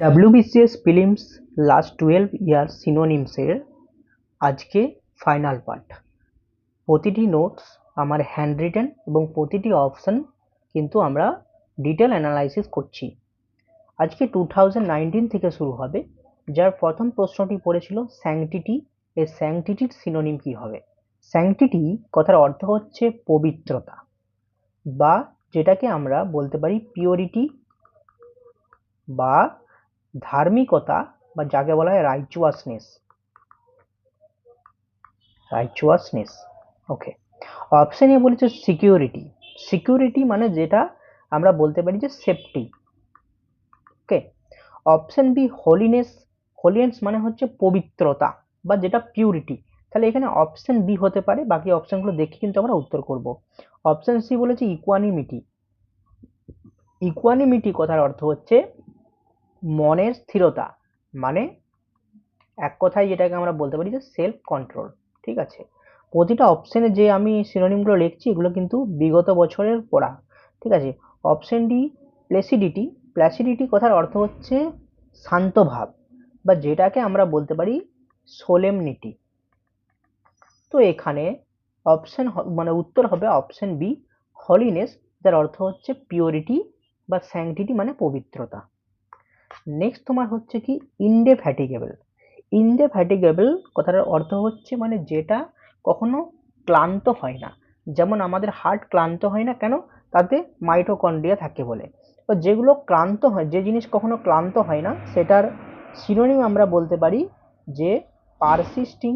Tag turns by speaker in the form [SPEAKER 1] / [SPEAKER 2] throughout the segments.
[SPEAKER 1] WBCS prelims last 12 ইয়ার সিনোনিমসের আজকে final part. প্রতিটি notes আমার হ্যান্ড রিটেন এবং প্রতিটি অপশন কিন্তু আমরা ডিটেল অ্যানালাইসিস করছি। আজকে 2019 থেকে শুরু হবে, যার প্রথম প্রশ্নটি পড়েছিল স্যাংটিটি। এই স্যাংটিটির সিনোনিম কি হবে? স্যাংটিটি কথার অর্থ হচ্ছে পবিত্রতা, বা যেটাকে আমরা বলতে পারি পিওরিটি বা ধার্মিকতা, বা যাকে বলা হয় রাইচুয়াসনেস। ওকে। অপশন এ বলেছে সিকিউরিটি। সিকিউরিটি মানে যেটা আমরা বলতে পারি যে safety. Okay. Option B holiness. Holiness মানে হচ্ছে পবিত্রতা বা যেটা পিউরিটি। তাহলে এখানে অপশন বি হতে পারে, বাকি অপশনগুলো দেখে কিন্তু আমরা উত্তর করব। অপশন সি বলেছে ইকুয়ানিমিটি। ইকুয়ানিমিটি কথার অর্থ হচ্ছে মনের স্থিরতা, মানে এক কথায় যেটাকে আমরা বলতে পারি যে সেলফ কন্ট্রোল। ঠিক আছে। প্রতিটা অপশনে যে আমি সিনোনিমগুলো লিখছি এগুলো কিন্তু বিগত বছরের পড়া। ঠিক আছে। Option D প্লেসিডিটি। প্ল্যাসিডিটি কথার অর্থ হচ্ছে শান্ত ভাব, বা যেটাকে আমরা বলতে পারি সোলেমনিটি। তো এখানে অপশন মানে উত্তর হবে অপশন বি হলিনেস, যার অর্থ হচ্ছে পিওরিটি বা স্যাংটিটি মানে পবিত্রতা। নেক্সট তোমার হচ্ছে কি ইনডেফ্যাটিগেবল। ইনডেফ্যাটিগেবল কথাটার অর্থ হচ্ছে মানে যেটা কখনো ক্লান্ত হয় না। যেমন আমাদের হার্ট ক্লান্ত হয় না কেন? তাতে মাইটোকন্ড্রিয়া থাকে বলে। তো যেগুলো ক্লান্ত হয়, যে জিনিস কখনো ক্লান্ত হয় না, সেটার সিনোনিম আমরা বলতে পারি যে পারসিস্টিং।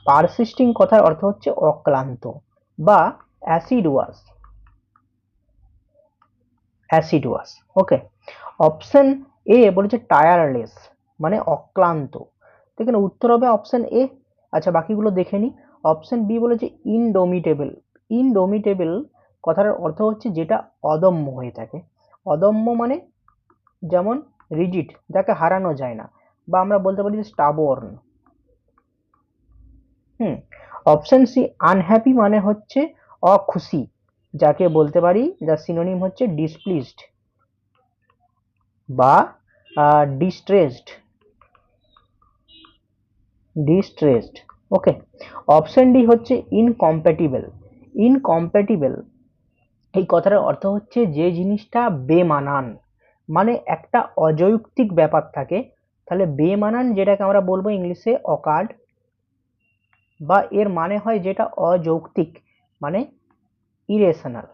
[SPEAKER 1] পারসিস্টিং কথার অর্থ হচ্ছে অক্লান্ত বা অ্যাসিডুয়াস। অ্যাসিডুয়াস। ওকে। অপশন এ বলেছে টায়ারলেস, মানে অক্লান্ত। তো এখানে উত্তর হবে অপশন এ। আচ্ছা, বাকিগুলো দেখে নি। অপশন বি বলেছে ইনডোমিটেবল। ইনডোমিটেবল কথার অর্থ হচ্ছে যেটা অদম্য হয়ে থাকে। অদম্য মানে যেমন রিজিড, যাকে হারানো যায় না, বা আমরা বলতে পারি যে স্টাবর্ন। হুম। অপশন সি আনহ্যাপি মানে হচ্ছে অখুশি, যাকে বলতে পারি যার সিনোনিম হচ্ছে ডিসপ্লিজড বা ডিস্ট্রেসড। ডিস্ট্রেসড। ওকে। অপশন ডি হচ্ছে ইনকম্প্যাটিবল। ইনকম্প্যাটিবল এই কথাটার অর্থ হচ্ছে যে জিনিসটা বেমানান, মানে একটা অযৌক্তিক ব্যাপার থাকে। তাহলে বেমানান যেটাকে আমরা বলবো ইংলিশে অকার্ড, বা এর মানে হয় যেটা অযৌক্তিক, মানে ইরেশনাল।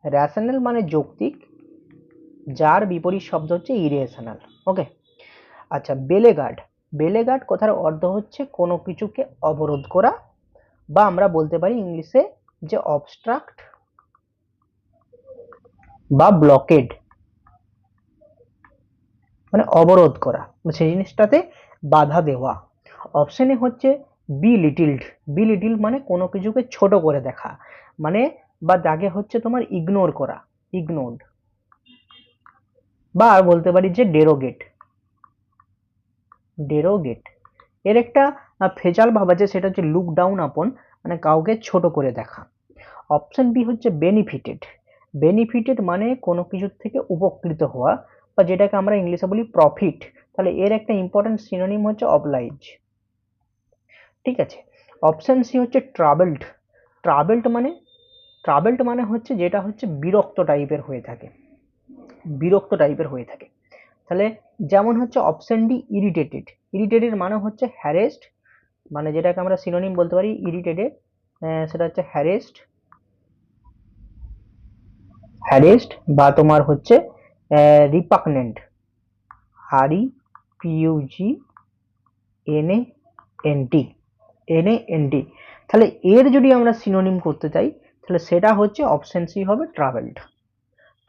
[SPEAKER 1] রেশনাল মানে যৌক্তিক, যার বিপরীত শব্দ হচ্ছে ইরেশনাল। ওকে। আচ্ছা, বেলেগার্ড। বেলেগার্ড কথার অর্থ হচ্ছে কোনো কিছুকে অবরোধ করা, বা আমরা বলতে পারি ইংলিশে যে অবস্ট্রাক্ট বা ব্লকেড, মানে অবরোধ করা, সেই জিনিসটাতে বাধা দেওয়া। অপশনে হচ্ছে বি লিটিলড। বি লিটিল মানে কোনো কিছুকে ছোট করে দেখা, মানে বা যাকে হচ্ছে তোমার ইগনোর করা, ইগনোরড, বা আর বলতে পারি যে ডেরোগেট। ডেরোগেট এর একটা ভেজাল ভাব আছে, সেটা হচ্ছে লুক ডাউন আপন, মানে কাউকে ছোট করে দেখা। অপশন বি হচ্ছে বেনিফিটেড। বেনিফিটেড মানে কোনো কিছুর থেকে উপকৃত হওয়া, বা যেটাকে আমরা ইংলিশে বলি প্রফিট। তাহলে এর একটা ইম্পর্টেন্ট সিনোনিম হচ্ছে অবলাইজ। ঠিক আছে। অপশন সি হচ্ছে ট্রাভেলড। ট্রাভেলড মানে ট্রাভেলড মানে হচ্ছে যেটা হচ্ছে বিরক্ত টাইপের হয়ে থাকে, বিরক্ত টাইপের হয়ে থাকে। তাহলে যেমন হচ্ছে অপশন ডি ইরিটেটেড। ইরিটেটেড মানে হচ্ছে হ্যারেসড, মানে যেটাকে আমরা সিনোনিম বলতে পারি ইরিটেটেড, সেটা হচ্ছে হ্যারেসড। হ্যারেসড বা তোমার হচ্ছে repugnant. R E P U G N A N T. N A N T. তাহলে এর যদি আমরা সিনোনিম করতে চাই, তাহলে সেটা হচ্ছে অপশন সি হবে ট্রাভেলড।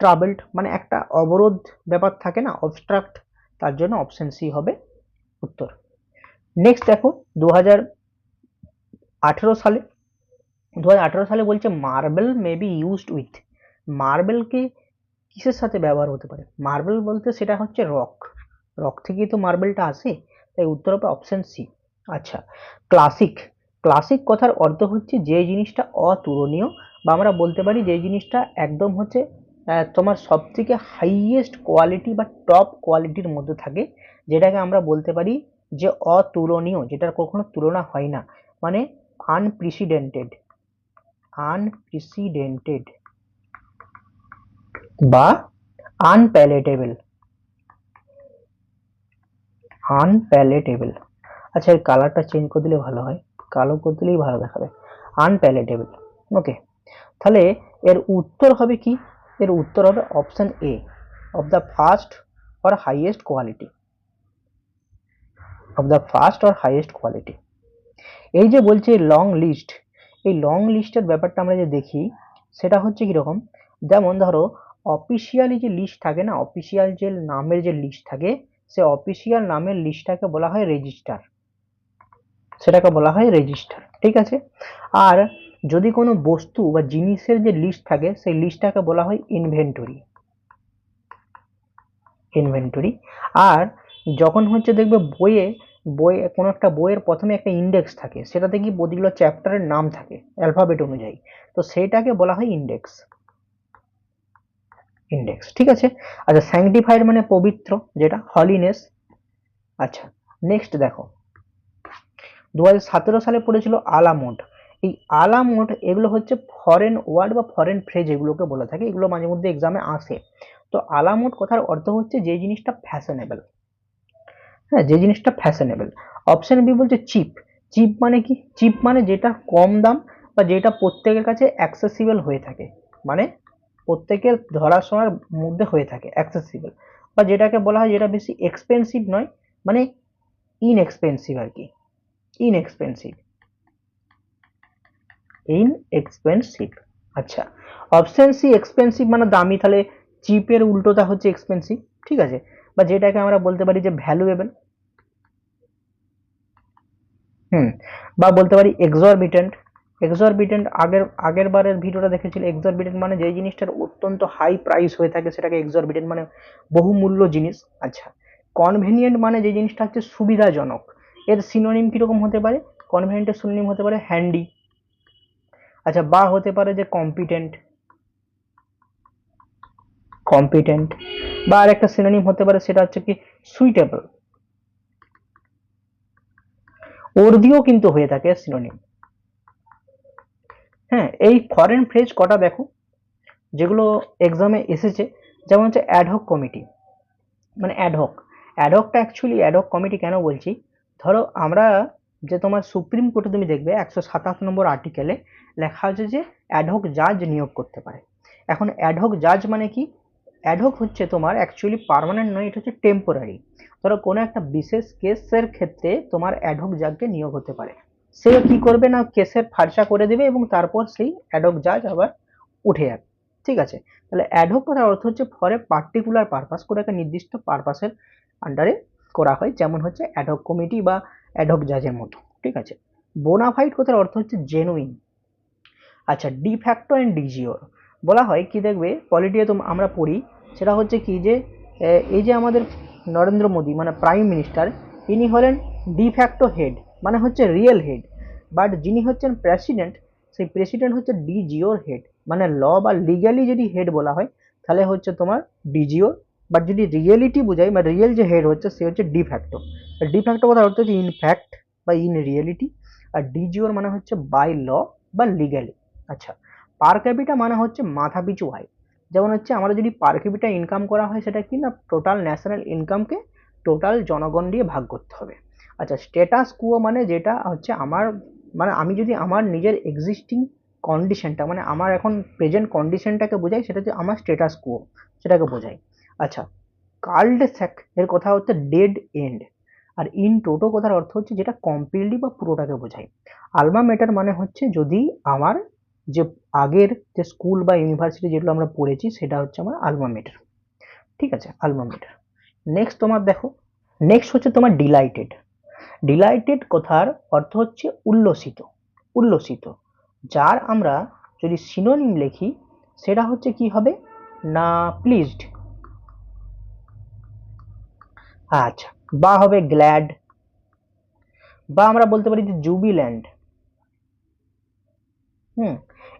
[SPEAKER 1] ট্রাভেলড মানে একটা অবরোধ ব্যাপার থাকে না, অবস্ট্রাক্ট, তার জন্য অপশন সি হবে উত্তর। নেক্সট দেখো 2018 সালে, 2018 সালে বলছে marble may be used with. মার্বেলকে কিসের সাথে ব্যবহার হতে পারে? মার্বেল বলতে সেটা হচ্ছে রক। রক থেকেই তো মার্বেলটা আসে, তাই উত্তর হবে অপশন সি। আচ্ছা, ক্লাসিক। ক্লাসিক কথার অর্থ হচ্ছে যে জিনিসটা অতুলনীয়, বা আমরা বলতে পারি যে জিনিসটা একদম হচ্ছে তোমার সব থেকে হাইয়েস্ট কোয়ালিটি বা টপ কোয়ালিটির মধ্যে থাকে, যেটাকে আমরা বলতে পারি যে অতুলনীয়, যেটার কখনো তুলনা হয় না, মানে আনপ্রেসিডেন্টেড, আনপ্রেসিডেন্টেড বা আনপ্যালেটেবল, আনপ্যালেটেবল। আচ্ছা এর কালারটা চেঞ্জ করে দিলে ভালো হয়, কালো করে দিলেই ভালো দেখাবে, আনপ্যালেটেবল। ওকে, তাহলে এর উত্তর হবে কি? এর উত্তর হবে option A, of the first or highest quality, of the first or highest quality. এই যে বলছে লং লিস্ট, এই লং লিস্টের ব্যাপারটা আমরা যে দেখি সেটা হচ্ছে কিরকম, যেমন ধরো অফিসিয়ালি যে লিস্ট থাকে না, অফিসিয়াল যে নামের যে লিস্ট থাকে, সে অফিসিয়াল নামের লিস্টটাকে বলা হয় রেজিস্টার, সেটাকে বলা হয় রেজিস্টার, ঠিক আছে। আর যদি কোনো বস্তু বা জিনিসের যে লিস্ট থাকে সেই লিস্টটাকে বলা হয় ইনভেন্টরি, ইনভেন্টরি। আর যখন হচ্ছে দেখবে বইয়ে, বইয়ে কোনো একটা বইয়ের প্রথমে একটা ইন্ডেক্স থাকে, সেটাতে কি প্রতিগুলো চ্যাপ্টারের নাম থাকে অ্যালফাবেট অনুযায়ী, তো সেইটাকে বলা হয় ইন্ডেক্স, ইন্ডেক্স, ঠিক আছে। আচ্ছা স্যাংটিফাইড মানে পবিত্র, যেটা হলিনেস। আচ্ছা নেক্সট দেখো, 2017 সালে পড়েছিল আলামোড। এই আলামোড এগুলো হচ্ছে ফরেন ওয়ার্ড বা ফরেন ফ্রেজ এগুলোকে বলে থাকে, এগুলো মাঝে মধ্যে এক্সামে আসে। তো আলামোড কথার অর্থ হচ্ছে যে জিনিসটা ফ্যাশনেবল, হ্যাঁ যে জিনিসটা ফ্যাশনেবল। অপশন বি বলছে চিপ, চিপ মানে কি? চিপ মানে যেটা কম দাম বা যেটা প্রত্যেকের কাছে অ্যাক্সেসিবল হয়ে থাকে, মানে প্রত্যেকের ধরাশোনার মধ্যে হয়ে থাকে, অ্যাক্সেসিবল, বা যেটাকে বলা হয় যেটা বেশি এক্সপেন্সিভ নয়, মানে ইনএক্সপেন্সিভ আর কি, ইনএক্সপেন্সিভ, ইনএক্সপেন্সিভ। আচ্ছা অপশন সি এক্সপেন্সিভ মানে দামি, তাহলে চিপের উল্টোটা হচ্ছে এক্সপেন্সিভ, ঠিক আছে। বা যেটাকে আমরা বলতে পারি যে ভ্যালুয়েবল, হুম, বা বলতে পারি এক্সরবিটেন্ট। এক্সরবিটেন্ট আগের আগের বারের ভিডিওটা দেখেছিল, এক্সরবিটেন্ট মানে যেই জিনিসটার অত্যন্ত হাই প্রাইস হয়ে থাকে সেটাকে এক্সরবিটেন্ট মানে বহুমূল্য জিনিস। আচ্ছা কনভেনিয়েন্ট মানে যে জিনিসটা হচ্ছে সুবিধাজনক, এর সিনোনিম কিরকম হতে পারে? কনভেনিয়েন্টের সিনোনিম হতে পারে হ্যান্ডি। আচ্ছা বা হতে পারে যে কম্পিটেন্ট, কম্পিটেন্ট, বা আর একটা সিনোনিম হতে পারে সেটা হচ্ছে কি সুইটেবল, ওর দিয়েও কিন্তু হয়ে থাকে সিনোনিম। হ্যাঁ এই ফরেন ফ্রেজ কটা দেখো যেগুলো এক্সামে এসেছে, যেমন হচ্ছে অ্যাডহক কমিটি, মানে অ্যাডহক, অ্যাডহকটা অ্যাকচুয়ালি অ্যাডহক কমিটি কেন বলছি, ধরো আমরা যে তোমার সুপ্রিম কোর্টে তুমি দেখবে 127 নম্বর আর্টিকেলে লেখা আছে যে অ্যাডহক জাজ নিয়োগ করতে পারে। এখন অ্যাডহক জাজ মানে কি? অ্যাডহক হচ্ছে তোমার অ্যাকচুয়ালি পার্মানেন্ট নয়, এটা হচ্ছে টেম্পোরারি। ধরো কোনো একটা বিশেষ কেসের ক্ষেত্রে তোমার অ্যাডহক জাজকে নিয়োগ হতে পারে, সে কি করবে না কেসের ফার্সা করে দেবে এবং তারপর সেই অ্যাডহক জাজ আবার উঠে যাবে, ঠিক আছে। তাহলে অ্যাডহক কথার অর্থ হচ্ছে ফর এ পার্টিকুলার পারপাস, করে একটা নির্দিষ্ট পারপাসের আন্ডারে করা হয়, যেমন হচ্ছে অ্যাডহক কমিটি বা অ্যাডহক জাজের মতো, ঠিক আছে। বোনাফাইড কথার অর্থ হচ্ছে জেনুইন। আচ্ছা ডিফ্যাক্টো অ্যান্ড ডিজিওর বলা হয় কি, দেখবে পলিটিতে তো আমরা পড়ি, সেটা হচ্ছে কি যে এই যে আমাদের নরেন্দ্র মোদী মানে প্রাইম মিনিস্টার, ইনি হলেন ডিফ্যাক্টো হেড, মানে হচ্ছে রিয়েল হেড, বাট যিনি হচ্ছেন প্রেসিডেন্ট, সেই প্রেসিডেন্ট হচ্ছে ডিজিওর হেড, মানে ল বা লিগ্যালি যদি হেড বলা হয় তাহলে হচ্ছে তোমার ডিজিওর, বাট যদি রিয়েলিটি বোঝায় বা রিয়েল যে হেড হচ্ছে সে হচ্ছে ডিফ্যাক্টো। ডিফ্যাক্টো কথার অর্থ হচ্ছে ইনফ্যাক্ট বা ইন রিয়েলিটি, আর ডিজিওর মানে হচ্ছে বাই ল বা লিগ্যালি। আচ্ছা পার ক্যাপিটা মানে হচ্ছে মাথা পিছু আয়, যেমন হচ্ছে আমরা যদি পার ক্যাপিটা ইনকাম করা হয় সেটা কি না টোটাল ন্যাশনাল ইনকামকে টোটাল জনগণ দিয়ে ভাগ করতে হবে। আচ্ছা স্ট্যাটাস কুয়ো মানে যেটা হচ্ছে আমার, মানে আমি যদি আমার নিজের এক্সিস্টিং কন্ডিশনটা মানে আমার এখন প্রেজেন্ট কন্ডিশনটাকে বোঝাই, সেটা হচ্ছে আমার স্ট্যাটাস কুয়ো, সেটাকে বোঝাই। আচ্ছা কাল্ড স্যাক এর কথা হচ্ছে ডেড এন্ড, আর ইন টোটো কথার অর্থ হচ্ছে যেটা কমপ্লিটলি বা পুরোটাকে বোঝায়। আলমা ম্যাটার মানে হচ্ছে যদি আমার যে আগের যে স্কুল বা ইউনিভার্সিটি যেগুলো আমরা পড়েছি সেটা হচ্ছে আমার আলমা ম্যাটার, ঠিক আছে, আলমা ম্যাটার। নেক্সট তোমার দেখো, নেক্সট হচ্ছে তোমার ডিলাইটেড। ডিলাইটেড কথার অর্থ হচ্ছে উল্লসিত, উল্লসিত, যার আমরা যদি সিনোনিম লিখি সেটা হচ্ছে কি হবে না প্লিজড। আচ্ছা বা হবে গ্ল্যাড, বা আমরা বলতে পারি যে জুবিল্যান্ড। হুম,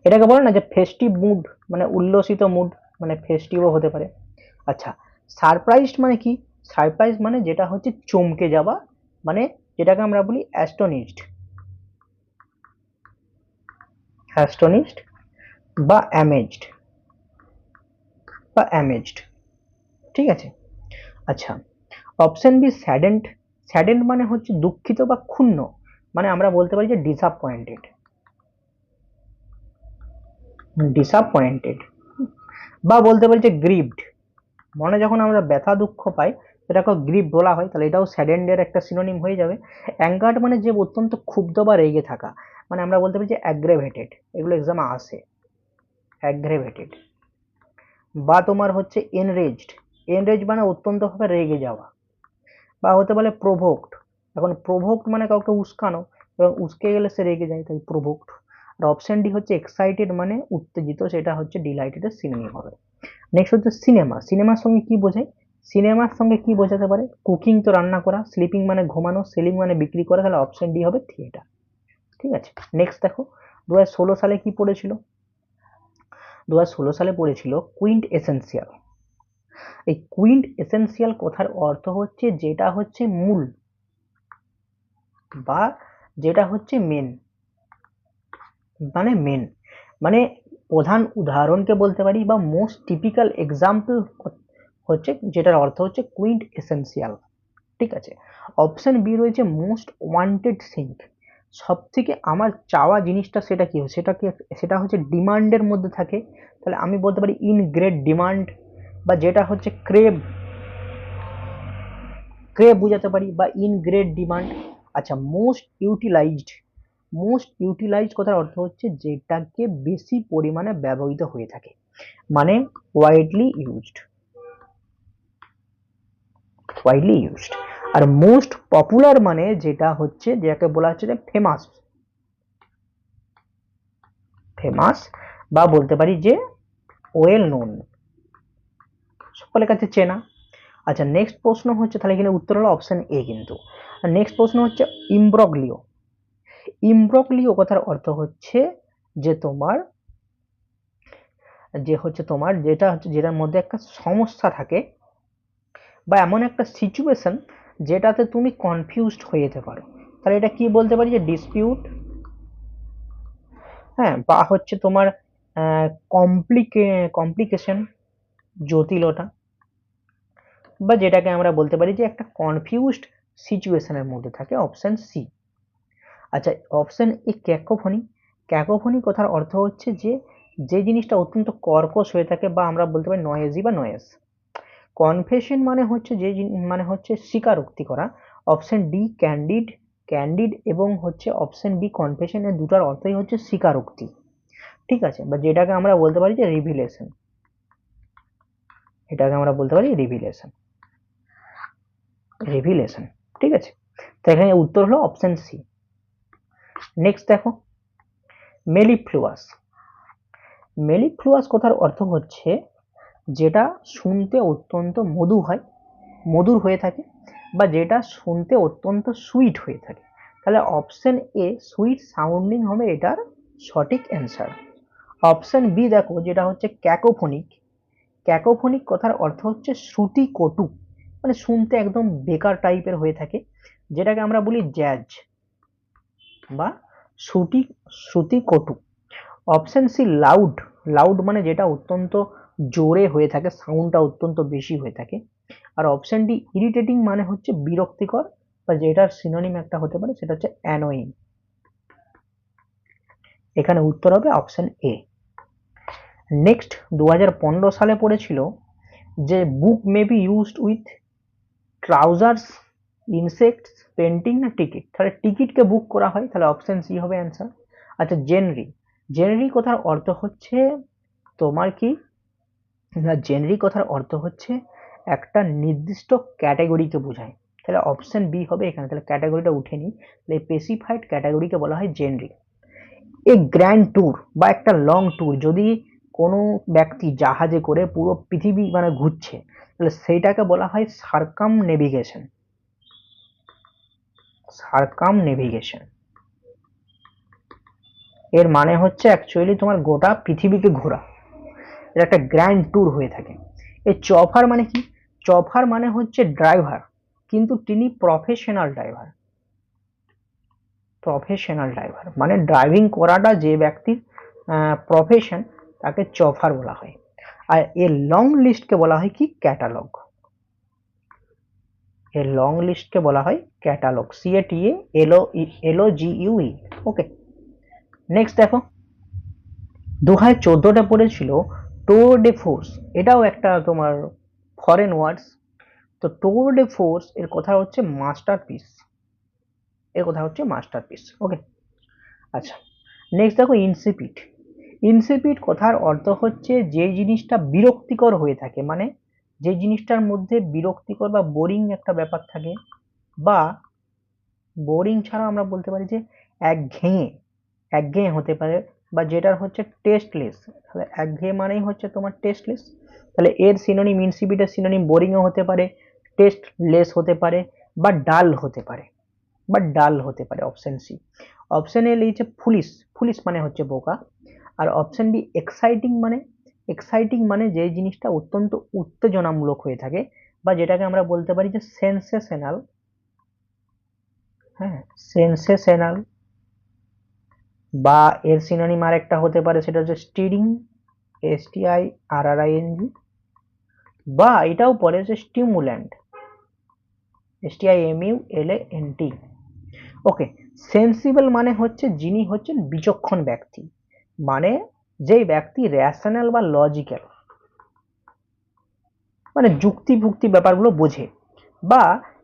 [SPEAKER 1] এটাকে বলে না যে ফেস্টিভ মুড, মানে উল্লসিত মুড। মানে ফেস্টিভও হতে পারে। আচ্ছা, সারপ্রাইজড মানে কি? সারপ্রাইজ মানে যেটা হচ্ছে চমকে যাওয়া, মানে যেটাকে আমরা বলি অ্যাস্টনিশড, অ্যাস্টনিশড বা অ্যামেজড, বা অ্যামেজড, ঠিক আছে। আচ্ছা, অপশন বি স্যাডেন্ড। স্যাডেন্ড মানে হচ্ছে দুঃখিত বা ক্ষুণ্ণ, মানে আমরা বলতে পারি যে ডিসঅ্যাপয়েন্টেড, ডিসঅ্যাপয়েন্টেড, বা বলতে পারি যে গ্রিভড, মনে যখন আমরা ব্যথা দুঃখ পাই সেটাকে গ্রিভ বলা হয়, তাহলে এটাও স্যাডেন্ডের একটা সিনোনিম হয়ে যাবে। অ্যাঙ্গার্ড মানে যে অত্যন্ত ক্ষুব্ধ বা রেগে থাকা, মানে আমরা বলতে পারি যে অ্যাগ্রেভেটেড, এগুলো এক্সামে আসে, অ্যাগ্রেভেটেড। বা তোমার হচ্ছে এনরেজড, এনরেজ মানে অত্যন্ত ভাবে রেগে যাওয়া। বা হতে পারে প্রোভোকড, এখন প্রোভোকড মানে কাউকে উস্কানো, এবং উস্কে গেলে সে রেগে যায়, তাই প্রোভোকড। আর অপশন ডি হচ্ছে এক্সাইটেড মানে উত্তেজিত, সেটা হচ্ছে ডিলাইটেডের সিনোনিম হবে। নেক্সট হচ্ছে সিনেমা। সিনেমার সঙ্গে কি বোঝায়? সিনেমার সঙ্গে কি বোঝাতে পারে? কুকিং তো রান্না করা, স্লিপিং মানে ঘুমানো, সেলিং মানে বিক্রি করা, তাহলে অপশন ডি হবে থিয়েটার। ঠিক আছে, নেক্সট দেখো 2016 সালে কি পড়েছিল? 2016 সালে পড়েছিল কুইন্ট এসেন্সিয়াল। এই কুইন্ট এসেন্সিয়াল কথার অর্থ হচ্ছে যেটা হচ্ছে মূল, বা যেটা হচ্ছে মেন, মানে মেন, মানে প্রধান উদাহরণকে বলতে পারি, বা মোস্ট টিপিক্যাল এক্সাম্পল হচ্ছে, যেটার অর্থ হচ্ছে কুইন্ট এসেন্সিয়াল। ঠিক আছে। অপশন বি রয়েছে মোস্ট ওয়ান্টেড থিং, সব থেকে আমার চাওয়া জিনিসটা, সেটা কি? সেটা হচ্ছে ডিমান্ডের মধ্যে থাকে, তাহলে আমি বলতে পারি ইন গ্রেট ডিমান্ড, বা যেটা হচ্ছে ক্রেভ, ক্রেভ বোঝাতে পারি, বা ইন গ্রেট ডিমান্ড। আচ্ছা, মোস্ট ইউটিলাইজড, মোস্ট ইউটিলাইজড কথার অর্থ হচ্ছে যেটাকে বেশি পরিমাণে ব্যবহৃত হয়ে থাকে, মানে ওয়াইডলি ইউজড, ওয়াইডলি ইউজড। আর মোস্ট পপুলার মানে যেটা হচ্ছে, যেটাকে বলা হচ্ছে যে ফেমাস, ফেমাস, বা বলতে পারি যে ওয়েল নোন, সকলের কাছে চেনা। আচ্ছা, নেক্সট প্রশ্ন হচ্ছে, তাহলে এখানে উত্তর হলো অপশন এ কিন্তু। আর নেক্সট প্রশ্ন হচ্ছে ইমব্রগলিও। ইমব্রগলিও কথার অর্থ হচ্ছে যে তোমার, যে হচ্ছে তোমার যেটা হচ্ছে যেটার মধ্যে একটা সমস্যা থাকে, বা এমন একটা সিচুয়েশন যেটাতে তুমি কনফিউজড হয়ে যেতে পারো, তাহলে এটা কি বলতে পারি? যে ডিসপিউট, হ্যাঁ, বা হচ্ছে তোমার কমপ্লিকেশন, জটিলতা, বা যেটাকে আমরা বলতে পারি যে একটা কনফিউজড সিচুয়েশনের মধ্যে থাকে, অপশন সি। আচ্ছা, অপশন এ ক্যাকোফনি। ক্যাকোফনি কথার অর্থ হচ্ছে যে যে জিনিসটা অত্যন্ত কর্কশ হয়ে থাকে, বা আমরা বলতে পারি নয়েজি বা নয়েজ। কনফেশন মানে হচ্ছে মানে হচ্ছে স্বীকারোক্তি করা, অপশন ডি ক্যান্ডিড, ক্যান্ডিড এবং হচ্ছে অপশন বি কনফেশন, এর দুটার অর্থই হচ্ছে স্বীকারোক্তি। ঠিক আছে, বা যেটাকে আমরা বলতে পারি যে রিভিলেশন, এটাকে আমরা বলতে পারি রিভিলেশন, রিভিলেশন। ঠিক আছে, তো এখানে উত্তর হলো অপশন সি। নেক্সট দেখো মেলিফ্লুয়াস। মেলিফ্লুয়াস কথার অর্থ হচ্ছে যেটা শুনতে অত্যন্ত মধু হয়, মধুর হয়ে থাকে, বা যেটা শুনতে অত্যন্ত সুইট হয়ে থাকে, তাহলে অপশন এ সুইট সাউন্ডিং হবে এটার সঠিক অ্যান্সার। অপশন বি দেখো, যেটা হচ্ছে ক্যাকোফোনিক। ক্যাকোফোনিক কথার অর্থ হচ্ছে শ্রুতি কটু, মানে শুনতে একদম বেকার টাইপের হয়ে থাকে, যেটাকে আমরা বলি জ্যাজ, বা শ্রুতি, শ্রুতি কটু। Option C loud. লাউড মানে যেটা অত্যন্ত জোরে হয়ে থাকে, সাউন্ডটা অত্যন্ত বেশি হয়ে থাকে। আর অপশন ডি ইরিটেটিং মানে হচ্ছে বিরক্তিকর, বা যেটার সিনোনিম একটা হতে পারে, সেটা হচ্ছে অ্যানোয়িং। এখানে উত্তর হবে অপশন এ। নেক্সট 2015 সালে পড়েছিল যে book may be used with trousers, insects, painting না টিকিট, তাহলে টিকিটকে বুক করা হয়, তাহলে অপশন সি হবে অ্যান্সার। আচ্ছা, জেনরি। জেনরি কথার অর্থ হচ্ছে তোমার কি, না, জেনরি কথার অর্থ হচ্ছে একটা নির্দিষ্ট ক্যাটাগরিকে বোঝায়, তাহলে অপশন বি হবে এখানে, তাহলে ক্যাটাগরিটা উঠে নি, তাহলে স্পেসিফাইড ক্যাটাগরিকে বলা হয় জেনরি। এই গ্র্যান্ড ট্যুর বা একটা লং ট্যুর, যদি কোনো ব্যক্তি জাহাজে করে পুরো পৃথিবী মানে ঘুরছে, তাহলে সেইটাকে বলা হয় সার্কাম নেভিগেশন, সার্কাম নেভিগেশন। এর মানে হচ্ছে অ্যাকচুয়ালি তোমার গোটা পৃথিবীকে ঘোরা। এর একটা গ্র্যান্ড ট্যুর হয়ে থাকে। এই চফার মানে কি? চফার মানে হচ্ছে ড্রাইভার, কিন্তু তিনি প্রফেশনাল ড্রাইভার। প্রফেশনাল ড্রাইভার মানে ড্রাইভিং করাটা যে ব্যক্তির প্রফেশন, তাকে চফার বলা হয়। আর এর লং লিস্টকে বলা হয় কি? ক্যাটালগ। এর লং লিস্টকে বলা হয় ক্যাটালগ, CATALOGUE। ওকে, নেক্সট দেখো, 2014টা পড়েছিল টোর ডে ফোর্স। এটাও একটা তোমার ফরেন ওয়ার্ডস। তো টোর ডে ফোর্স এর কথা হচ্ছে মাস্টারপিস, এর কথা হচ্ছে মাস্টারপিস। ওকে, আচ্ছা নেক্সট দেখো ইনসিপিড। ইনসিপিড কথার অর্থ হচ্ছে যে জিনিসটা বিরক্তিকর হয়ে থাকে, মানে যে জিনিসটার মধ্যে বিরক্তিকর বা বোরিং একটা ব্যাপার থাকে, বা বোরিং ছাড়াও আমরা বলতে পারি যে একঘেয়ে, একঘেয়ে হতে পারে, বা যেটার হচ্ছে টেস্টলেস। তাহলে একঘেয়ে মানেই হচ্ছে তোমার টেস্টলেস। তাহলে এর সিনোনিম, ইনসিপিডের সিনোনিম বোরিংও হতে পারে, টেস্টলেস হতে পারে, বা ডাল হতে পারে, বা ডাল হতে পারে। Option C. অপশন এ লিখছে ফুলিশ, ফুলিশ মানে হচ্ছে বোকা। আর অপশন বি এক্সাইটিং, মানে এক্সাইটিং মানে যে জিনিসটা অত্যন্ত উত্তেজনামূলক হয়ে থাকে, বা যেটাকে আমরা বলতে পারি যে সেন্সেশনাল। হ্যাঁ, সেন্সেশনাল। বা এর সিনোনিম আর একটা হতে পারে, সেটা হচ্ছে স্টিরিং, STIRRING। বা এটাও পড়ে যে স্টিমুল্যান্ট, STIMULANT। ওকে, সেন্সিবল মানে হচ্ছে যিনি হচ্ছেন বিচক্ষণ ব্যক্তি, মানে যেই ব্যক্তি র্যাশনাল বা লজিক্যাল, মানে যুক্তি ভুক্তি ব্যাপারগুলো বোঝে। বা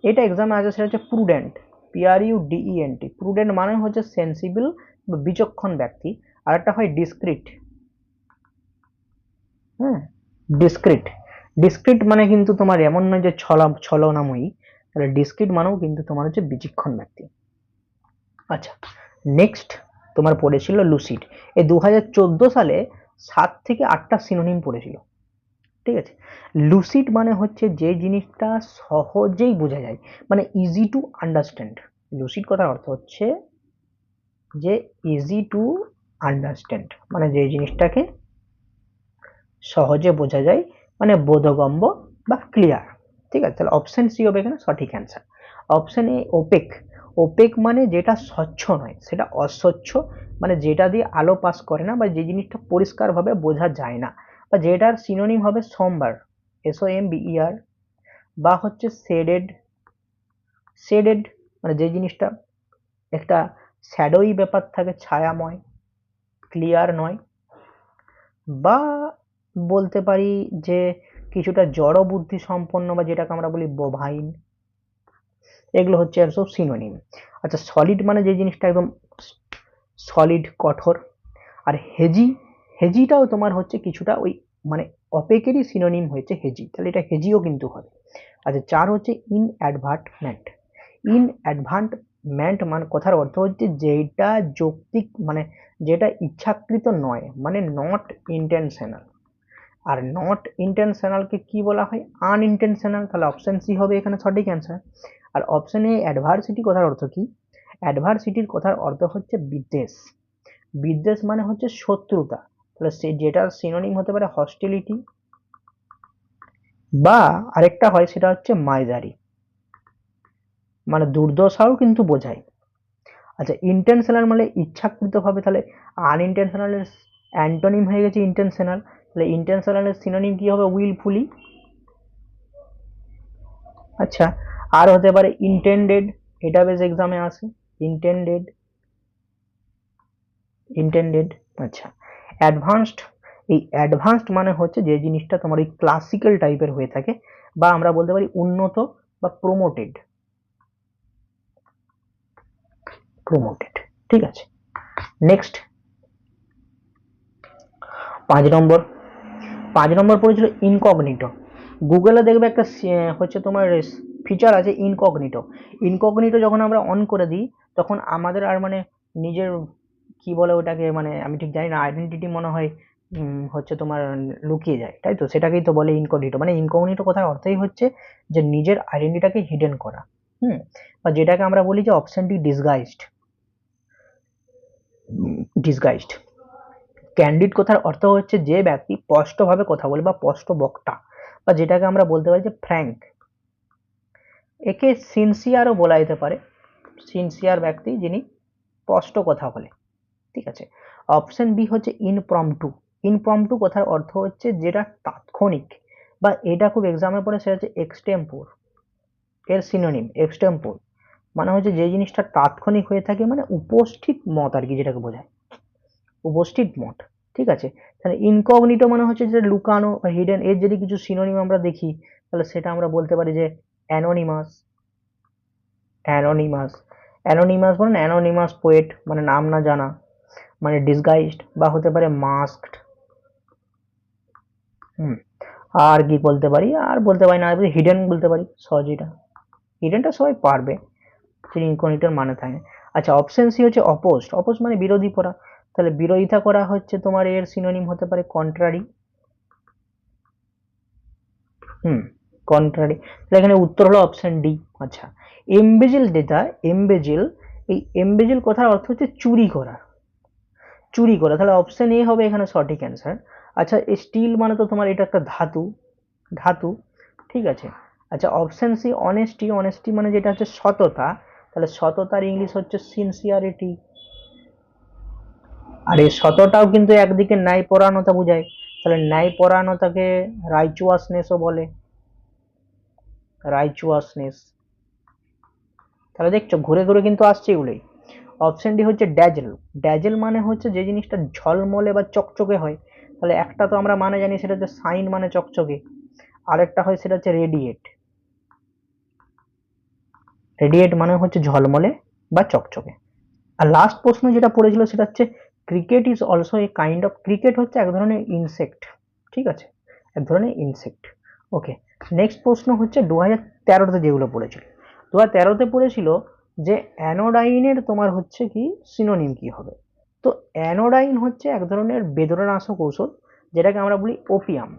[SPEAKER 1] এটা এক্সামে আসে, সেটা হচ্ছে প্রুডেন্ট, PRUDENT। প্রুডেন্ট মানে হচ্ছে সেন্সিবল বা বিচক্ষণ ব্যক্তি। আর একটা হয় ডিসক্রিট। হ্যাঁ, ডিসক্রিট। ডিসক্রিট মানে কিন্তু তোমার এমন নয় যে ছলনাময়ী, তাহলে ডিসক্রিট মানেও কিন্তু তোমার হচ্ছে বিচক্ষণ ব্যক্তি। আচ্ছা নেক্সট তোমার পড়েছিল লুসিড। এই 2014 সালে 7 থেকে 8টা সিনোনিম পড়েছিল। ঠিক আছে, লুসিড মানে হচ্ছে যে জিনিসটা সহজেই বোঝা যায়, মানে ইজি টু আন্ডারস্ট্যান্ড। লুসিড কথার অর্থ হচ্ছে যে ইজি টু আন্ডারস্ট্যান্ড, মানে যে জিনিসটাকে সহজে বোঝা যায়, মানে বোধগম্য বা ক্লিয়ার। ঠিক আছে, তাহলে অপশন সি হবে এখানে সঠিক answer. Option A opaque. Opaque মানে যেটা স্বচ্ছ নয়, সেটা অস্বচ্ছ, মানে যেটা দিয়ে আলো পাস করে না, বা যে জিনিসটা পরিষ্কারভাবে বোঝা যায় না, বা যেটার সিনোনিম হবে সোমবার, SOMBER। বা হচ্ছে শেডেড, শেডেড মানে যে জিনিসটা একটা শ্যাডোই ব্যাপার থাকে, ছায়াময়, ক্লিয়ার নয়। বা বলতে পারি যে কিছুটা জড় বুদ্ধি সম্পন্ন, বা যেটাকে আমরা বলি বোভাইন। এগুলো হচ্ছে আর সব সিনোনিম। আচ্ছা, সলিড মানে যে জিনিসটা একদম সলিড, কঠোর। আর হেজি, হেজিটাও তোমার হচ্ছে কিছুটা ওই মানে অপেকেরই সিনোনিম হয়েছে হেজি, তাহলে এটা হেজিও কিন্তু হবে। আচ্ছা, 4 হচ্ছে ইনঅ্যাডভার্টমেন্ট। ইনঅ্যাডভার্টমেন্ট মানে কথার অর্থ হচ্ছে যেটা যৌক্তিক, মানে যেটা ইচ্ছাকৃত নয়, মানে নট ইন্টেনশনাল। আর নট ইন্টেনশনালকে কি বলা হয়? আনইনটেনশনাল। তাহলে অপশন সি হবে এখানে সঠিক অ্যান্সার। আর অপশন এ অ্যাডভার্সিটি কথার অর্থ কি? অ্যাডভার্সিটির কথার অর্থ হচ্ছে বিদ্বেষ। বিদ্বেষ মানে হচ্ছে শত্রুতা, তাহলে সে যেটার সিনোনিম হতে পারে হস্টিলিটি। বা আরেকটা হয় সেটা হচ্ছে মাইজারি, মানে দুর্দশাও কিন্তু বোঝায়। আচ্ছা, ইন্টেনশনাল মানে ইচ্ছাকৃত ভাবে, তাহলে আনইনটেনশনালের অ্যান্টোনিম হয়ে গেছে ইন্টেনশনাল, তাহলে ইন্টেনশনালের সিনোনিম কি হবে? উইলফুলি। আচ্ছা, আর হতে পারে ইন্টেন্ডেড, এটা বেশ এক্সামে আসে, ইন্টেন্ডেড, ইন্টেন্ডেড। আচ্ছা, অ্যাডভান্সড। এই অ্যাডভান্সড মানে হচ্ছে যে জিনিসটা তোমার ওই ক্লাসিক্যাল টাইপের হয়ে থাকে, বা আমরা বলতে পারি উন্নত বা প্রমোটেড, প্রমোটেড। ঠিক আছে, নেক্সট 5 নম্বর। 5 নম্বর পড়েছিল ইনকগনিটো। গুগলে দেখবে একটা হচ্ছে তোমার ফিচার আছে ইনকগনিটো। ইনকগনিটো যখন আমরা অন করে দিই, তখন আমাদের আর মানে নিজের কি বলে ওটাকে, মানে আমি ঠিক জানি না, আইডেন্টিটি মনে হয় হচ্ছে তোমার লুকিয়ে যায়, তাই তো? সেটাকেই তো বলে ইনকগনিটো। মানে ইনকগনিটো কথার অর্থই হচ্ছে যে নিজের আইডেন্টিটাকে হিডেন করা। হুম, বা যেটাকে আমরা বলি যে অপশনটি ডিসগাইজড, ডিসগাইজড। ক্যান্ডিড কথার অর্থ হচ্ছে যে ব্যক্তি স্পষ্টভাবে কথা বলে বা স্পষ্ট বক্তা, বা যেটাকে আমরা বলতে পারি যে ফ্র্যাঙ্ক। একে সিনসিয়ারও বলা যেতে পারে, সিনসিয়ার ব্যক্তি যিনি স্পষ্ট কথা বলে। ঠিক আছে। অপশন বি হচ্ছে ইনপ্রম্পটু। ইনপ্রম্পটু কথার অর্থ হচ্ছে যেটা তাৎক্ষণিক, বা এটা খুব এক্সামে পড়ে, সেটা হচ্ছে এক্সটেম্পোর। এর সিনোনিম এক্সটেম্পোর মানে হচ্ছে যে জিনিসটা তাৎক্ষণিক হয়ে থাকে, মানে উপস্থিত মত আর কি, যেটাকে বোঝায় উপস্থিত মত। ঠিক আছে। তাহলে ইনকগনিটো মানে হচ্ছে যেটা লুকানো বা হিডেন। এর যদি কিছু সিনোনিম আমরা দেখি তাহলে সেটা আমরা বলতে পারি যে অ্যানোনিমাস। অ্যানোনিমাস অ্যানোনিমাস বলেন অ্যানোনিমাস পোয়েট, মানে নাম না জানা, মানে ডিসগাইজড, বা হতে পারে মাস্কড। আর কি বলতে পারি, আর বলতে পারি না, হিডেন বলতে পারি সহজেটা। হিডেনটা সবাই পারবে, যিনি ইনকগনিটোর মানে থাকে। আচ্ছা, অপশন সি হচ্ছে অপোস্ট। অপোস্ট মানে বিরোধী করা। তাহলে বিরোধিতা করা হচ্ছে তোমার, এর সিনোনিম হতে পারে কন্ট্রারি। কন্ট্রারি। তাহলে এখানে উত্তর হলো অপশন ডি। আচ্ছা, এমবেজিল যেটা, এমবেজিল, এই এমবেজিল কথার অর্থ হচ্ছে চুরি করা। চুরি করা, তাহলে অপশন এ হবে এখানে সঠিক অ্যান্সার। আচ্ছা, স্টিল মানে তো তোমার এটা একটা ধাতু, ধাতু। ঠিক আছে। আচ্ছা, অপশন সি অনেস্টি। অনেস্টি মানে যেটা হচ্ছে সততা, তাহলে সততার ইংলিশ হচ্ছে সিনসিয়ারিটি। আর এই সততাও কিন্তু একদিকে ন্যায়পরায়ণতা বোঝায়, তাহলে ন্যায়পরায়ণতাকে রাইচুয়াসনেসও বলে, রাইচুয়াসনেস। তাহলে দেখছো ঘুরে ঘুরে কিন্তু আসছে এগুলোই। অপশন ডি হচ্ছে ড্যাজেল। ড্যাজেল মানে হচ্ছে যে জিনিসটা ঝলমলে বা চকচকে হয়। তাহলে একটা তো আমরা মানে জানি, সেটা হচ্ছে সাইন মানে চকচকে, আরেকটা হয় সেটা হচ্ছে রেডিয়েট। রেডিয়েট মানে হচ্ছে ঝলমলে বা চকচকে। আর লাস্ট প্রশ্ন যেটা পড়েছিল সেটা হচ্ছে cricket is also a kind of, cricket হচ্ছে এক ধরনের ইনসেক্ট। ঠিক আছে, এক ধরনের ইনসেক্ট। ওকে। নেক্সট প্রশ্ন হচ্ছে 2013-তে যেগুলো পড়েছিল, 2013-তে পড়েছিল যে অ্যানোডাইনের তোমার হচ্ছে কি সিনোনিম কি হবে। তো অ্যানোডাইন হচ্ছে এক ধরনের বেদনানাশক ঔষধ, যেটাকে আমরা বলি ওপিয়াম।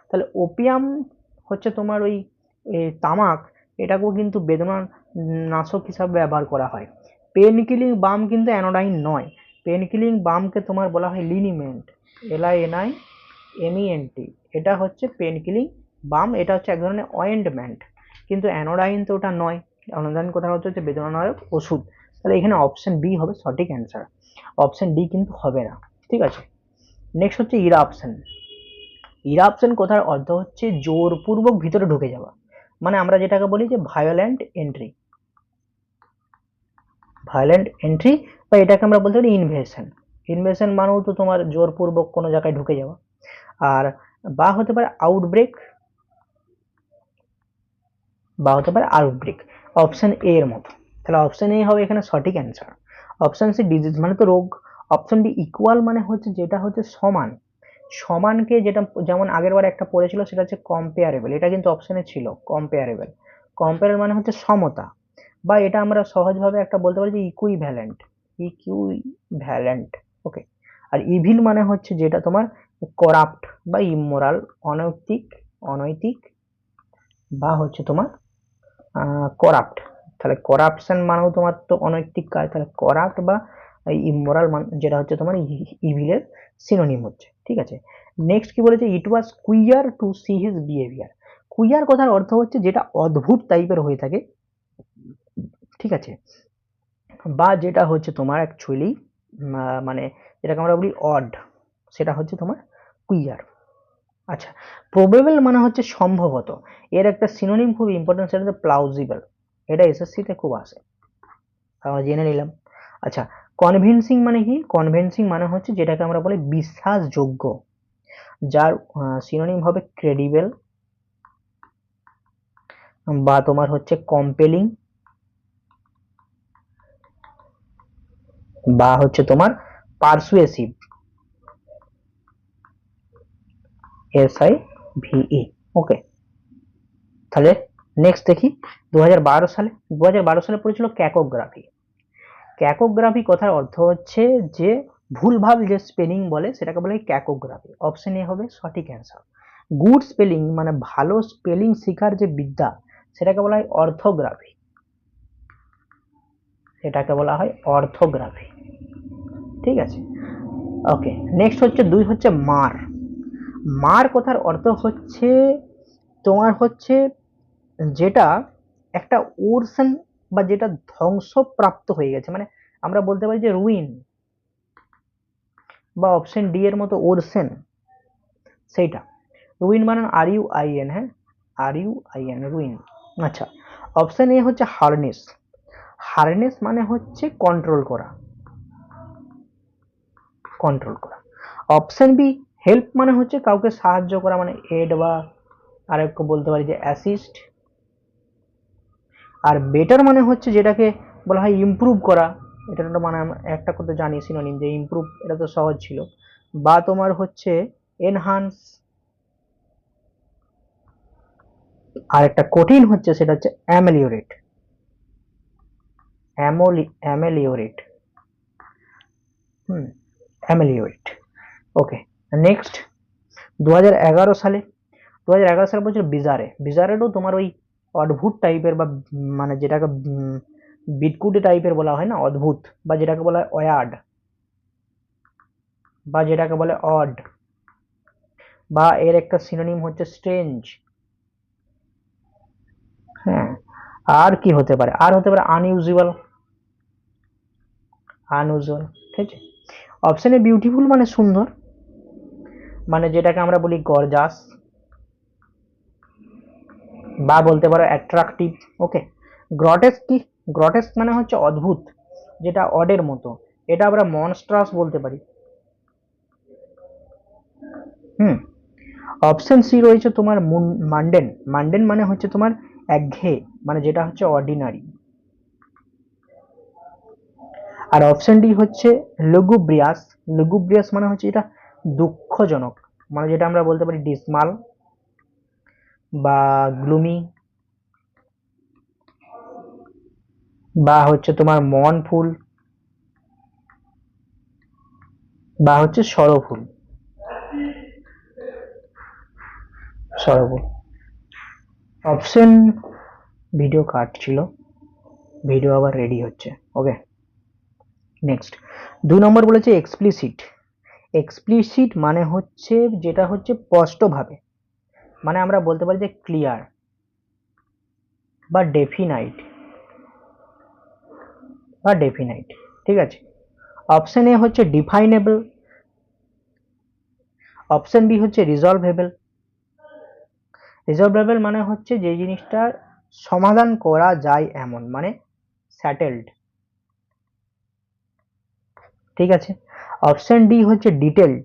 [SPEAKER 1] তাহলে ওপিয়াম হচ্ছে তোমার ওই তামাক, এটাকেও কিন্তু বেদনা নাশক হিসাবে ব্যবহার করা হয়। পেন কিলিং বাম কিন্তু অ্যানোডাইন নয়। পেন কিলিং বামকে তোমার বলা হয় লিনিমেন্ট, LINIMENT। এটা হচ্ছে পেন কিলিং বাম, এটা হচ্ছে এক ধরনের অয়েন্টমেন্ট, কিন্তু অ্যানোডাইন তো ওটা নয়। অ্যানোডাইন কথা হচ্ছে বেদনানাশক ওষুধ। তাহলে এখানে অপশন বি হবে সঠিক অ্যান্সার, অপশন ডি কিন্তু হবে না। ঠিক আছে। নেক্সট হচ্ছে ইরাপশন। ইরাপশন কথার অর্থ হচ্ছে জোরপূর্বক ভিতরে ঢুকে যাওয়া, মানে আমরা যেটাকে বলি যে ভায়োলেন্ট এন্ট্রি। ভায়োলেন্ট এন্ট্রি, বা এটাকে আমরা বলতে পারি ইনভেশন। ইনভেশন মানেও তো তোমার জোরপূর্বক কোনো জায়গায় ঢুকে যাওয়া। আর বা হতে পারে আউটব্রেক, বা হতে পারে আউটব্রেক, অপশন এ এর মতো। তাহলে অপশন এ হবে এখানে সঠিক অ্যান্সার। অপশন সি ডিজিজ মানে তো রোগ। অপশন ডি ইকুয়াল মানে হচ্ছে যেটা হচ্ছে সমান। সমানকে যেটা যেমন আগের বার একটা পড়েছিল সেটা হচ্ছে কম্পেয়ারেবল, এটা কিন্তু অপশনে ছিল কম্পেয়ারেবল। কম্পেয়ার মানে হচ্ছে সমতা, বা এটা আমরা সহজভাবে একটা বলতে পারি যে ইকুইভ্যালেন্ট। ইকুইভ্যালেন্ট। ওকে। আর ইভিল মানে হচ্ছে যেটা তোমার করাপ্ট বা ইমোরাল, অনৈতিক, অনৈতিক, বা হচ্ছে তোমার করাপ্ট। তাহলে করাপশন মানেও তোমার তো অনৈতিক কাজ, তাহলে করাপ্ট বা ইমোরাল মান যেটা হচ্ছে তোমার ইভিলের সিনোনিম হচ্ছে। ঠিক আছে। নেক্সট কি বলেছে, it was queer to see his behaviour. Queer কথার অর্থ হচ্ছে যেটা অদ্ভুত টাইপের হয়ে থাকে। ঠিক আছে। বা যেটা হচ্ছে তোমার অ্যাকচুয়ালি মানে যেটাকে আমরা বলি অড, সেটা হচ্ছে তোমার কুইয়ার। আচ্ছা, প্রবেবল মানে হচ্ছে সম্ভবত। এর একটা সিনোনিম খুব ইম্পর্টেন্ট, সেটা হচ্ছে প্লাউজিবল। এটা এসএসসিতে খুব আসে, আমরা জেনে নিলাম। আচ্ছা, কনভিনসিং মানে কি? কনভিনসিং মানে হচ্ছে যেটাকে আমরা বলি বিশ্বাসযোগ্য, যার সিনোনিম হবে ক্রেডিবল, বা তোমার হচ্ছে কম্পেলিং, বা হচ্ছে তোমার পারসুয়েসিভ, SIVE। ওকে। তাহলে নেক্সট দেখি 2012 সালে, 2012 সালে পড়েছিল ক্যাকোগ্রাফি। ক্যাকোগ্রাফি কথার অর্থ হচ্ছে যে ভুলভাল যে স্পেলিং বলে সেটাকে বলে ক্যাকোগ্রাফি। অপশন এ হবে সঠিক অ্যান্সার। গুড স্পেলিং মানে ভালো স্পেলিং শেখার যে বিদ্যা, সেটাকে বলা হয় অর্থোগ্রাফি। এটাকে বলা হয় অর্থোগ্রাফি। ঠিক আছে। ওকে, নেক্সট হচ্ছে 2 হচ্ছে মার। মার কথার অর্থ হচ্ছে তোমার হচ্ছে যেটা একটা ওরসেন বা যেটা ধ্বংসপ্রাপ্ত হয়ে গেছে, মানে আমরা বলতে পারি যে রুইন, বা অপশন ডি এর মতো ওরসেন, সেইটা। রুইন মানে আর ইউ আই এন, হ্যাঁ, আর ইউ আই এন, রুইন। আচ্ছা, অপশন এ হচ্ছে হারনেস। হারনেস মানে হচ্ছে কন্ট্রোল করা, কন্ট্রোল করা। অপশন বি হেল্প মানে হচ্ছে কাউকে সাহায্য করা, মানে এড, বা আরেকটু বলতে পারি যে অ্যাসিস্ট। আর বেটার মানে হচ্ছে যেটাকে বলা হয় ইমপ্রুভ করা, এটা তো মানে একটা কথা জানি সিনোনিম যে ইমপ্রুভ, এটা তো সহজ ছিল। বা তোমার হচ্ছে এনহান্স, আর একটা কঠিন হচ্ছে সেটা হচ্ছে অ্যামেলিওরেট, অ্যামেলিওরেট, হুম, অ্যামেলিওরেট। ওকে, নেক্সট 2011 সালে, 2011 সালে বলছিল বিজারে। বিজারেরও তোমার ওই অদ্ভুত টাইপের, বা মানে যেটাকে বিটকুটে টাইপের বলা হয় না, অদ্ভুত, বা যেটাকে বলা হয় অয়ার্ড, বা যেটাকে বলে অড, বা এর একটা সিনোনিম হচ্ছে স্ট্রেঞ্জ। হ্যাঁ, আর কি হতে পারে, আর হতে পারে আনইউজুয়াল, আনইউজুয়াল, ঠিক আছে। অপশনে বিউটিফুল মানে সুন্দর, মানে যেটাকে আমরা বলি গর্জাস, বা বলতে পারো অ্যাট্রাকটিভ। ওকে, গ্রটেস্ক কি, গ্রটেস্ক মানে হচ্ছে অদ্ভুত, যেটা অডের মতো, এটা আমরা মনস্ট্রাস বলতে পারি। হুম, অপশন সি রয়েছে তোমার মান্ডেন। মান্ডেন মানে হচ্ছে তোমার একঘেয়ে, মানে যেটা হচ্ছে অর্ডিনারি। আর অপশন ডি হচ্ছে লুগুব্রিয়াস। লুগুব্রিয়াস মানে হচ্ছে এটা দুঃখজনক, মানে যেটা আমরা বলতে পারি ডিসমাল, বা গ্লুমি, বা হচ্ছে তোমার মনফুল, বা হচ্ছে সরফুল, সরফুল। অপশন, ভিডিও কাটছিল, ভিডিও আবার রেডি হচ্ছে। ওকে, নেক্সট 2 নম্বর বলেছে এক্সপ্লিসিট। এক্সপ্লিসিট মানে হচ্ছে যেটা হচ্ছে স্পষ্টভাবে, মানে আমরা বলতে পারি যে ক্লিয়ার, বা ডেফিনাইট, বা ডেফিনাইট, ঠিক আছে। অপশন এ হচ্ছে ডিফাইনেবল, অপশন বি হচ্ছে রিজলভেবল। রিজলভেবল মানে হচ্ছে যে জিনিসটার সমাধান করা যায় এমন, মানে স্যাটেলড, ঠিক আছে। অপশন ডি হচ্ছে ডিটেলড।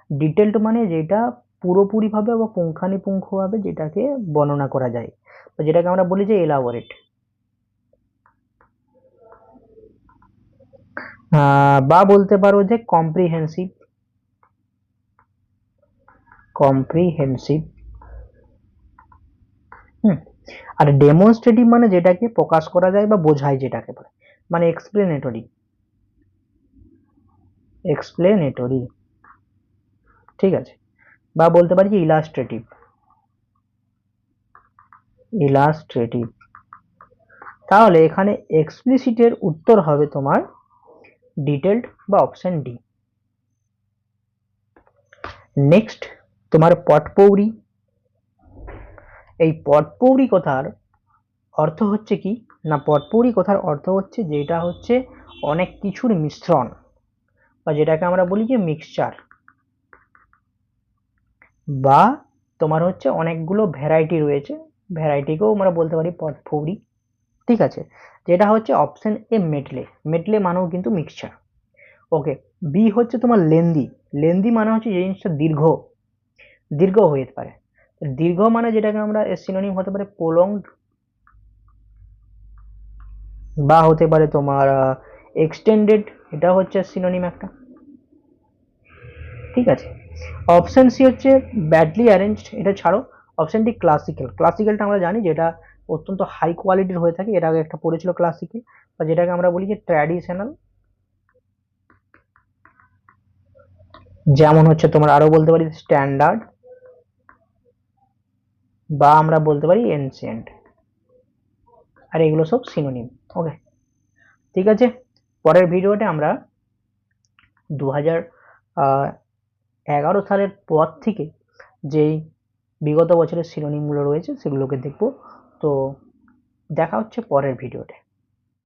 [SPEAKER 1] ডিটেলড মানে যেটা পুরোপুরিভাবে বা পুঙ্খানুপুঙ্খভাবে যেটাকে বর্ণনা করা যায়, বা যেটাকে আমরা বলি যে এলাবোরেট। বা বলতে পারো যে কম্প্রিহেন্সিভ, কম্প্রিহেন্সিভ। হুম, আর ডেমনস্ট্রেটিভ মানে যেটাকে প্রকাশ করা যায় বা বোঝায়, যেটাকে বলে মানে এক্সপ্লেনেটরি, এক্সপ্লেনেটরি, ঠিক আছে। বা বলতে পারি যে ইলাস্ট্রেটিভ, ইলাস্ট্রেটিভ। তাহলে এখানে এক্সপ্লিসিটের উত্তর হবে তোমার ডিটেলড, বা অপশন ডি। নেক্সট তোমার পটপৌরি। এই পটপৌরি কথার অর্থ হচ্ছে কি না, পটপৌরি কথার অর্থ হচ্ছে যেটা হচ্ছে অনেক কিছুর মিশ্রণ, বা যেটাকে আমরা বলি যে মিক্সচার, বা তোমার হচ্ছে অনেকগুলো ভ্যারাইটি রয়েছে, ভ্যারাইটিকেও আমরা বলতে পারি পটপৌরি, ঠিক আছে। যেটা হচ্ছে অপশন এ মেডলে। মেডলে মানেও কিন্তু মিক্সচার। ওকে, বি হচ্ছে তোমার লেন্দি। লেন্দি মানে হচ্ছে যে জিনিসটা দীর্ঘ, দীর্ঘ হয়ে পারে। দীর্ঘ মানে যেটাকে আমরা সিনোনিম হতে পারে প্রোলংড, বা হতে পারে তোমার এক্সটেন্ডেড, এটা হচ্ছে সিনোনিম একটা, ঠিক আছে। অপশন সি হচ্ছে ব্যাডলি অ্যারেঞ্জড, এটা ছাড়ো। Option D classical. ক্লাসিক্যালটা আমরা জানি যেটা অত্যন্ত হাই কোয়ালিটির হয়ে থাকে, এর আগে একটা পড়েছিল ক্লাসিক্যাল, বা যেটাকে আমরা বলি যে ট্র্যাডিশনাল, যেমন হচ্ছে তোমার আরো বলতে পারি স্ট্যান্ডার্ড, বা আমরা বলতে পারি এনসিয়েন্ট। আর এগুলো সব সিনোনিম। ওকে, ঠিক আছে। পরের ভিডিওতে আমরা 2000 11 সালের পর থেকে যেই বিগত বছরের শিরোনামগুলো রয়েছে সেগুলোকে দেখব। তো দেখা হচ্ছে পরের ভিডিওতে।